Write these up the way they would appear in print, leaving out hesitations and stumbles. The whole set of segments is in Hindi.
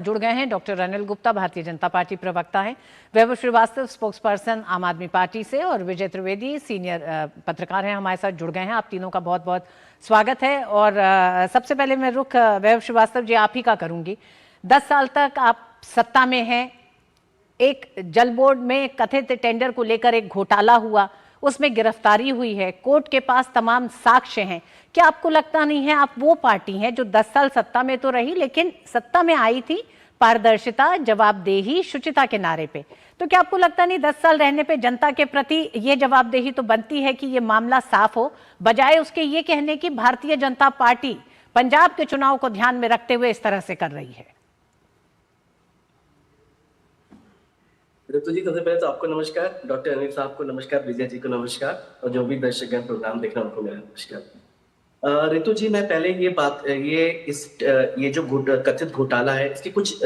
जुड़ गए हैं डॉक्टर अनिल गुप्ता, भारतीय जनता पार्टी प्रवक्ता हैं, वैभव श्रीवास्तव स्पोक्स पर्सन आम आदमी पार्टी से, और विजय त्रिवेदी सीनियर पत्रकार हैं, हमारे साथ जुड़ गए हैं। आप तीनों का बहुत बहुत स्वागत है। और सबसे पहले मैं रुख वैभव श्रीवास्तव जी आप ही का करूंगी। 10 साल तक आप सत्ता में हैं, एक जल बोर्ड में कथित टेंडर को लेकर एक घोटाला हुआ, उसमें गिरफ्तारी हुई है, कोर्ट के पास तमाम साक्ष्य हैं। क्या आपको लगता नहीं है आप वो पार्टी हैं जो 10 साल सत्ता में तो रही, लेकिन सत्ता में आई थी पारदर्शिता, जवाबदेही, शुचिता के नारे पे? तो क्या आपको लगता नहीं 10 साल रहने पे जनता के प्रति ये जवाबदेही तो बनती है कि ये मामला साफ हो, बजाय उसके ये कहने की भारतीय जनता पार्टी पंजाब के चुनाव को ध्यान में रखते हुए इस तरह से कर रही है? ऋतु जी, सबसे पहले तो आपको नमस्कार, डॉक्टर अनिल साहब को नमस्कार, विजय जी को नमस्कार, और जो भी दर्शक प्रोग्राम देख रहे हैं उनको मेरा नमस्कार। ऋतु जी, मैं पहले ये जो कथित घोटाला है, इसके कुछ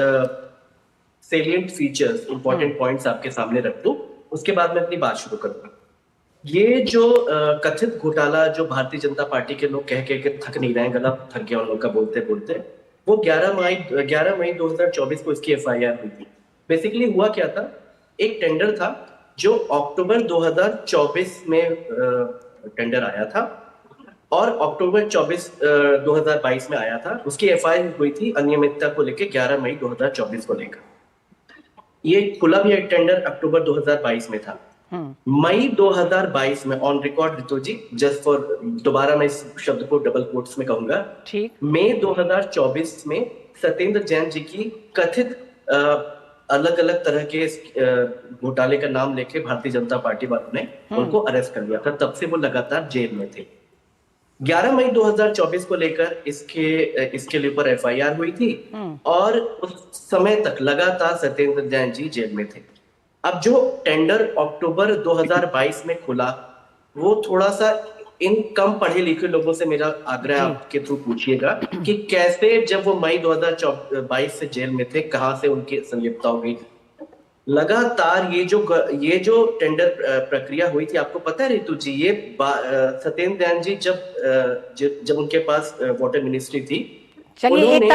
सेलिएंट फीचर्स, इंपॉर्टेंट पॉइंट्स आपके सामने रख दूं, उसके बाद मैं अपनी बात शुरू करूंगा। ये जो कथित घोटाला जो भारतीय जनता पार्टी के लोग कह के थक नहीं रहे हैं, गला थक गया उन लोग का बोलते बोलते, वो 11 मई 2024 को इसकी FIR हुई थी। बेसिकली हुआ क्या था, एक टेंडर था जो अक्टूबर 2024 में टेंडर आया था, और अक्टूबर 2022 में आया था। उसकी FIR हुई थी अनियमितता को लेकर 11 मई 2024 को लेकर। ये खुला भी एक टेंडर अक्टूबर 2022 में था। मई 2022 में on record, Ritu ji, just for, दोबारा मैं इस शब्द को डबल कोट्स में कहूंगा, मई 2024 में सत्येंद्र जैन जी की कथित अलग अलग तरह के घोटाले का नाम लेके भारतीय जनता पार्टी वालों ने उनको अरेस्ट कर लिया था। तब से वो लगातार जेल में थे। 11 मई 2024 को लेकर इसके ऊपर FIR हुई थी, और उस समय तक लगातार सत्येंद्र जैन जी जेल में थे। अब जो टेंडर अक्टूबर 2022 में खुला, वो थोड़ा सा इन कम पढ़े लिखे लोगों से मेरा आग्रह आपके थ्रू पूछिएगा कि कैसे, जब वो मई 2022 से जेल में थे, कहां से उनकी संलिप्तता हो गई। लगातार ये जो टेंडर प्रक्रिया हुई थी, आपको पता है ऋतु जी, ये सत्येंद्र जैन जी जब उनके पास वाटर मिनिस्ट्री थी, चलिए एक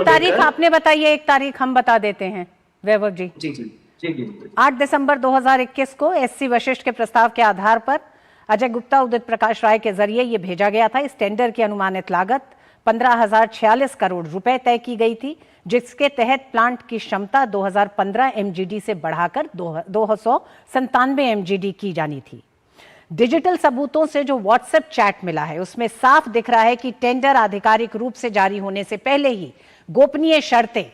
तारीख आपने बताइए, एक तारीख हम बता देते हैं वैभव जी। जी जी जी जी। 8 दिसंबर 2021 को SC वशिष्ठ के प्रस्ताव के आधार पर अजय गुप्ता, उदित प्रकाश राय के जरिए ये भेजा गया था। इस टेंडर की अनुमानित लागत 15,046 करोड़ रुपए तय की गई थी, जिसके तहत प्लांट की क्षमता 2015 MGD से बढ़ाकर 297 MGD की जानी थी। डिजिटल सबूतों से जो व्हाट्सएप चैट मिला है, उसमें साफ दिख रहा है कि टेंडर आधिकारिक रूप से जारी होने से पहले ही गोपनीय शर्तें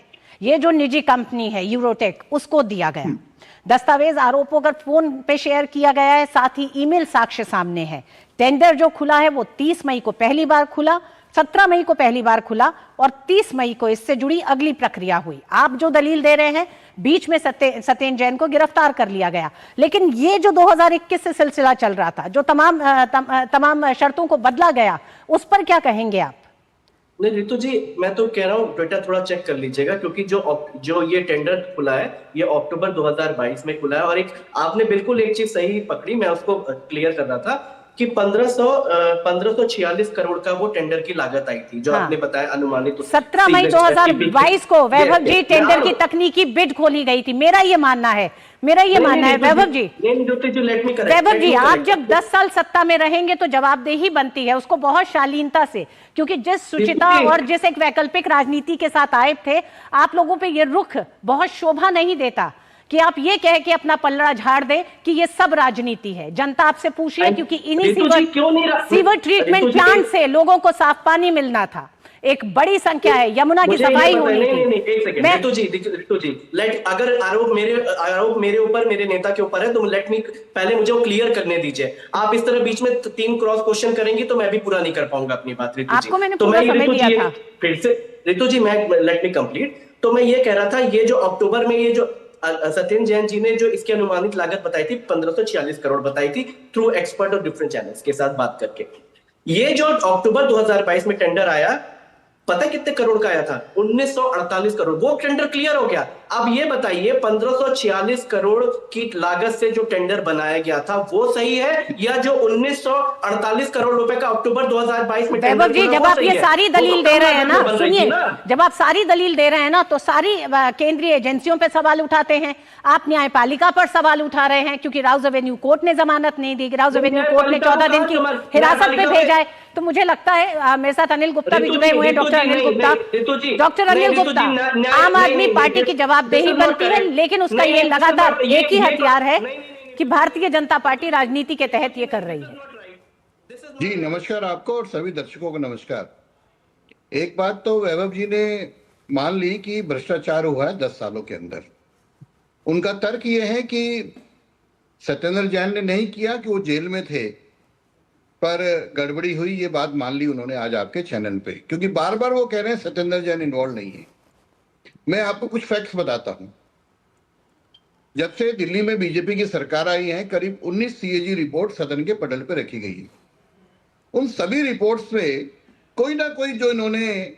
ये जो निजी कंपनी है यूरोटेक, उसको दिया गया। दस्तावेज आरोपों का फोन पे शेयर किया गया है, साथ ही ईमेल साक्ष्य सामने है। टेंडर जो खुला है वो 30 मई को पहली बार खुला, 17 मई को पहली बार खुला, और 30 मई को इससे जुड़ी अगली प्रक्रिया हुई। आप जो दलील दे रहे हैं, बीच में सत्येंद्र जैन को गिरफ्तार कर लिया गया, लेकिन ये जो 2021 से सिलसिला चल रहा था, जो तमाम शर्तों को बदला गया, उस पर क्या कहेंगे आप? नहीं ऋतु जी, मैं तो कह रहा हूँ डेटा थोड़ा चेक कर लीजिएगा, क्योंकि जो ये टेंडर खुला है, ये अक्टूबर 2022 में खुला है। और आपने बिल्कुल एक चीज सही पकड़ी, मैं उसको क्लियर कर रहा था कि 1546 करोड़ का वो टेंडर की लागत आई थी, जो आपने बताया अनुमानित। 17 मई 2022 को वैभव जी टेंडर की तकनीकी बिड खोली गई थी। मेरा ये मानना है वैभव जी। वैभव जी, आप जब 10 साल सत्ता में रहेंगे तो जवाबदेही बनती है, उसको बहुत शालीनता से, क्योंकि जिस शुचिता और जिस एक वैकल्पिक राजनीति के साथ आए थे, आप लोगों पे ये रुख बहुत शोभा नहीं देता कि आप ये कह के अपना पल्लड़ा झाड़ दे कि ये सब राजनीति है। जनता आपसे पूछ रही है, क्योंकि इन्हीं सीवर ट्रीटमेंट प्लांट से लोगों को साफ पानी मिलना था। एक बड़ी संख्या है, यमुना की सफाई होनी थी। ऋतु जी, अगर आरोप मेरे ऊपर, मेरे नेता के ऊपर है, तो पहले मुझे क्लियर करने दीजिए। आप इस तरह बीच में 3 क्रॉस क्वेश्चन करेंगी तो मैं भी पूरा नहीं कर पाऊंगा अपनी बात। ऋतु जी, आपको मैंने पूरा समय दिया था। फिर से ऋतु जी, लेट मी कंप्लीट। तो मैं ये कह रहा था, ये जो अक्टूबर में ये जो सत्येंद्र जैन जी ने जो इसकी अनुमानित लागत बताई थी, 1546 करोड़ बताई थी, थ्रू एक्सपर्ट और डिफरेंट चैनल्स के साथ बात करके। ये जो अक्टूबर 2022 में टेंडर आया, पता कितने करोड़ का आया था? 1948 करोड़। वो टेंडर क्लियर हो गया। अब ये बताइए 1546 करोड़ की लागत से जो टेंडर बनाया गया था वो सही है, या जो 1948 करोड़ रुपए का अक्टूबर 2022 में टेंडर वैभव जी, खुला जब वो आप सही ये है? सारी वो तो दलील कम दे रहे हैं लागत में ना, बन रही थी सुनिए, ना। जब आप सारी दलील दे रहे हैं ना, तो सारी केंद्रीय एजेंसियों पे सवाल उठाते हैं, आप न्यायपालिका पर सवाल उठा रहे हैं, क्योंकि राउज एवेन्यू कोर्ट ने जमानत नहीं दी, राउज एवेन्यू कोर्ट ने 14 दिन की हिरासत पे भेजा है। तो मुझे लगता है, मेरे साथ अनिल गुप्ता भी जुड़े हुए हैं, डॉक्टर अनिल गुप्ता। डॉक्टर अनिल गुप्ता, आम आदमी पार्टी की जवाबदेही बनती है, लेकिन उसका ये लगातार एक ही हथियार है कि भारतीय जनता पार्टी राजनीति के तहत ये कर रही है। जी नमस्कार आपको और सभी दर्शकों को नमस्कार। एक बात तो वैभव जी ने मान ली कि भ्रष्टाचार हुआ है 10 सालों के अंदर। उनका तर्क ये है कि सत्येंद्र जैन ने नहीं किया कि वो जेल में थे, पर गड़बड़ी हुई, ये बात मान ली उन्होंने आज आपके चैनल पे, क्योंकि बार बार वो कह रहे हैं सत्येंद्र जैन इन्वॉल्व नहीं है। मैं आपको कुछ फैक्ट्स बताता हूं। जब से दिल्ली में बीजेपी की सरकार आई है, करीब 19 सीएजी रिपोर्ट सदन के पटल पे रखी गई है। उन सभी रिपोर्ट्स में कोई ना कोई जो इन्होंने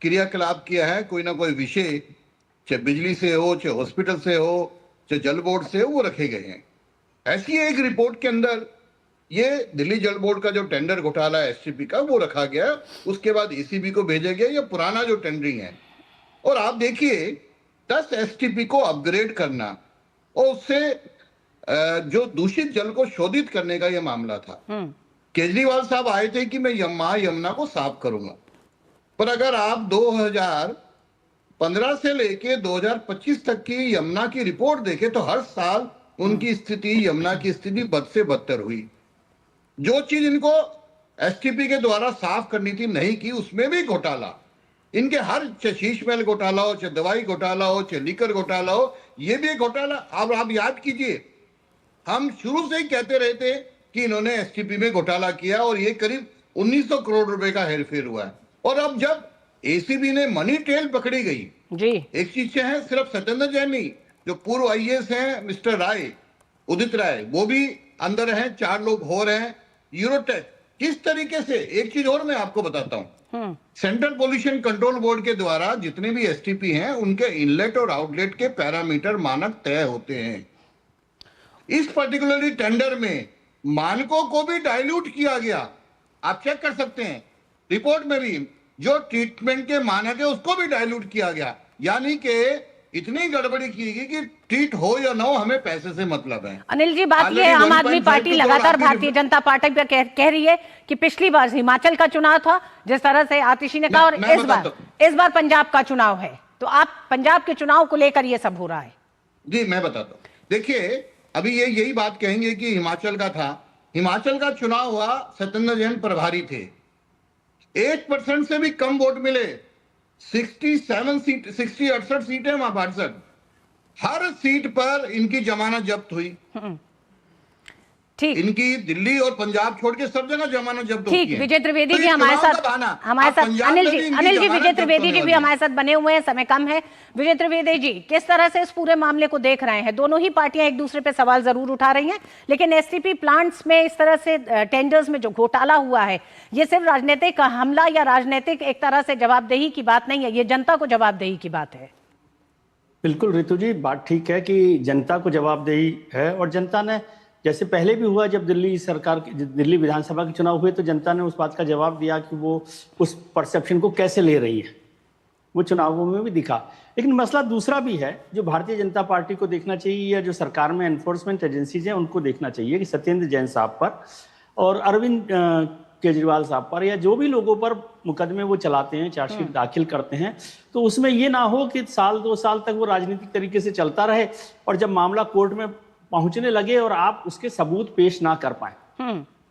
क्रियाकलाप किया है, कोई ना कोई विषय, चाहे बिजली से हो, चाहे हॉस्पिटल से हो, चाहे जल बोर्ड से हो, वो रखे गए हैं। ऐसी एक रिपोर्ट के अंदर ये दिल्ली जल बोर्ड का जो टेंडर घोटाला है एसटीपी का, वो रखा गया। उसके बाद एसीबी को भेजा गया, ये पुराना जो टेंडरिंग है। और आप देखिए 10 एसटीपी को अपग्रेड करना और उससे जो दूषित जल को शोधित करने का यह मामला था। केजरीवाल साहब आए थे कि मैं यमुना को साफ करूंगा, पर अगर आप 2015 से लेके 2025 तक की यमुना की रिपोर्ट देखें तो हर साल उनकी स्थिति, यमुना की स्थिति बद से बदतर हुई। जो चीज इनको एसटीपी के द्वारा साफ करनी थी नहीं की, उसमें भी घोटाला। इनके हर, चाहे शीश महल घोटाला हो, चाहे दवाई घोटाला हो, चाहे लीकर घोटाला हो, ये भी एक घोटाला। अब आप याद कीजिए, हम शुरू से ही कहते रहे थे कि इन्होंने एसटीपी में घोटाला किया और ये करीब 1900 करोड़ रुपए का हेरफेर हुआ है। और अब जब एसीबी ने मनी ट्रेल पकड़ी गई जी, एक चीज है, सिर्फ सत्येंद्र जैन नहीं, जो पूर्व आईएएस हैं मिस्टर राय, उदित राय, वो भी अंदर हैं, 4 लोग हो रहे हैं। यूरोटेक किस तरीके से, एक चीज और मैं आपको बताता हूं, सेंट्रल पोल्यूशन कंट्रोल बोर्ड के द्वारा जितने भी एसटीपी हैं उनके इनलेट और आउटलेट के पैरामीटर मानक तय होते हैं। इस पर्टिकुलरली टेंडर में मानकों को भी डाइल्यूट किया गया। आप चेक कर सकते हैं रिपोर्ट में भी, जो ट्रीटमेंट के मानक है उसको भी डाइल्यूट किया गया। यानी कि इतनी गड़बड़ी की गई कि ट्रीट हो या ना हो, हमें पैसे से मतलब है। अनिल जी, बात यह है, आम आदमी पार्टी लगातार भारतीय जनता पार्टी पर कह रही है कि पिछली बार हिमाचल का चुनाव था, जिस तरह से आतिशी ने कहा, और इस बार पंजाब का चुनाव है। तो आप पंजाब के चुनाव को लेकर ये सब हो रहा है। जी मैं बताता हूँ, देखिए अभी ये यही बात कहेंगे कि हिमाचल का था, हिमाचल का चुनाव हुआ, सत्येंद्र जैन प्रभारी थे, 1% से भी कम वोट मिले। 68 सीटें वहां, 62, हर सीट पर इनकी जमानत जब्त हुई। ठीक, इनकी दिल्ली और पंजाब छोड़ के सब जगह जमानत जब्त होती है। ठीक, विजय त्रिवेदी जी हमारे साथ अनिल जी विजय त्रिवेदी जी भी हमारे साथ बने हुए हैं, समय कम है। विजय त्रिवेदी जी, किस तरह से इस पूरे मामले को देख रहे हैं? दोनों ही पार्टियां एक दूसरे पे सवाल जरूर उठा रही हैं, लेकिन एसटीपी प्लांट्स में इस तरह से टेंडर्स में जो घोटाला हुआ है, ये सिर्फ राजनीतिक हमला या राजनीतिक एक तरह से जवाबदेही की बात नहीं है, ये जनता को जवाबदेही की बात है। बिल्कुल ऋतु जी, बात ठीक है कि जनता को जवाबदेही है, और जनता ने, जैसे पहले भी हुआ जब दिल्ली विधानसभा के चुनाव हुए, तो जनता ने उस बात का जवाब दिया कि वो उस परसेप्शन को कैसे ले रही है, वो चुनावों में भी दिखा। लेकिन मसला दूसरा भी है, जो भारतीय जनता पार्टी को देखना चाहिए, या जो सरकार में एनफोर्समेंट एजेंसीज हैं उनको देखना चाहिए कि सत्येंद्र जैन साहब पर और अरविंद केजरीवाल साहब पर, या जो भी लोगों पर मुकदमे वो चलाते हैं, चार्जशीट दाखिल करते हैं, तो उसमें ये ना हो कि 1-2 साल तक वो राजनीतिक तरीके से चलता रहे, और जब मामला कोर्ट में पहुंचने लगे और आप उसके सबूत पेश ना कर पाए,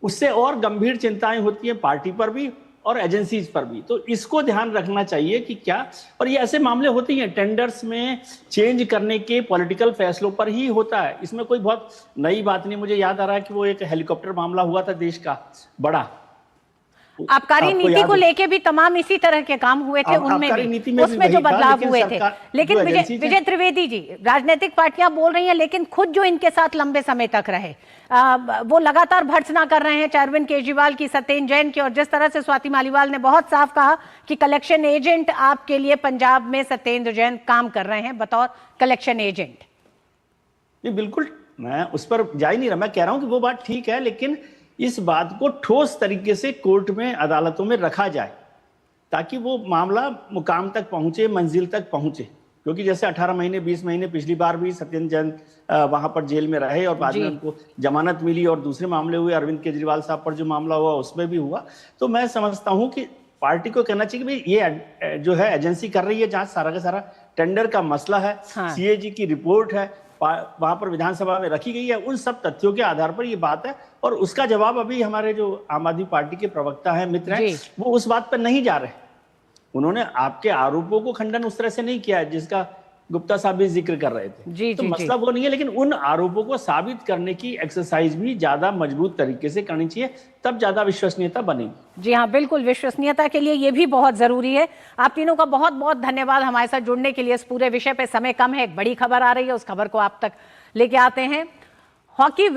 उससे और गंभीर चिंताएं होती हैं पार्टी पर भी और एजेंसीज पर भी। तो इसको ध्यान रखना चाहिए कि क्या, और ये ऐसे मामले होते हैं टेंडर्स में चेंज करने के पॉलिटिकल फैसलों पर ही होता है, इसमें कोई बहुत नई बात नहीं। मुझे याद आ रहा है कि वो एक हेलीकॉप्टर मामला हुआ था देश का बड़ा, आबकारी आपको नीति याद को है- लेके भी तमाम इसी तरह के काम हुए थे, उनमें आबकारी भी नीति में भी उसमें जो वही था, बदलाव लेकिन हुए थे। सरकार- लेकिन जो विजय एजेंसीज हैं- विजय त्रिवेदी जी, राजनीतिक पार्टियां बोल रही हैं, लेकिन खुद जो इनके साथ लंबे समय तक रहे वो लगातार भर्त्सना कर रहे हैं, चाहे अरविंद केजरीवाल की, सत्येंद्र जैन की, और जिस तरह से स्वाति मालीवाल ने बहुत साफ कहा कि कलेक्शन एजेंट आपके लिए पंजाब में सत्येंद्र जैन काम कर रहे हैं बतौर कलेक्शन एजेंट। नहीं, बिल्कुल मैं उस पर जा ही नहीं रहा। मैं कह रहा हूं कि वो बात ठीक है, लेकिन इस बात को ठोस तरीके से कोर्ट में, अदालतों में रखा जाए ताकि वो मामला मुकाम तक पहुंचे, मंजिल तक पहुंचे। क्योंकि जैसे 18 महीने 20 महीने पिछली बार भी सत्येंद्र जैन वहां पर जेल में रहे और बाद में उनको जमानत मिली, और दूसरे मामले हुए, अरविंद केजरीवाल साहब पर जो मामला हुआ उसमें भी हुआ। तो मैं समझता हूं कि पार्टी को कहना चाहिए कि भाई ये जो है एजेंसी कर रही है जांच, सारा का सारा टेंडर का मसला है, हाँ। सीएजी की रिपोर्ट है, वहां पर विधानसभा में रखी गई है, उन सब तथ्यों के आधार पर ये बात है। और उसका जवाब अभी हमारे जो आम आदमी पार्टी के प्रवक्ता हैं, मित्र हैं, वो उस बात पर नहीं जा रहे। उन्होंने आपके आरोपों को खंडन उस तरह से नहीं किया है जिसका गुप्ता साहब भी जिक्र कर रहे थे। तो मसला वो नहीं है, लेकिन उन आरोपों को साबित करने की एक्सरसाइज भी ज्यादा मजबूत तरीके से करनी चाहिए, तब ज्यादा विश्वसनीयता बनेगी। जी हाँ, बिल्कुल, विश्वसनीयता के लिए ये भी बहुत जरूरी है। आप तीनों का बहुत बहुत धन्यवाद हमारे साथ जुड़ने के लिए। इस पूरे विषय पे समय कम है, एक बड़ी खबर आ रही है, उस खबर को आप तक लेके आते हैं। हॉकी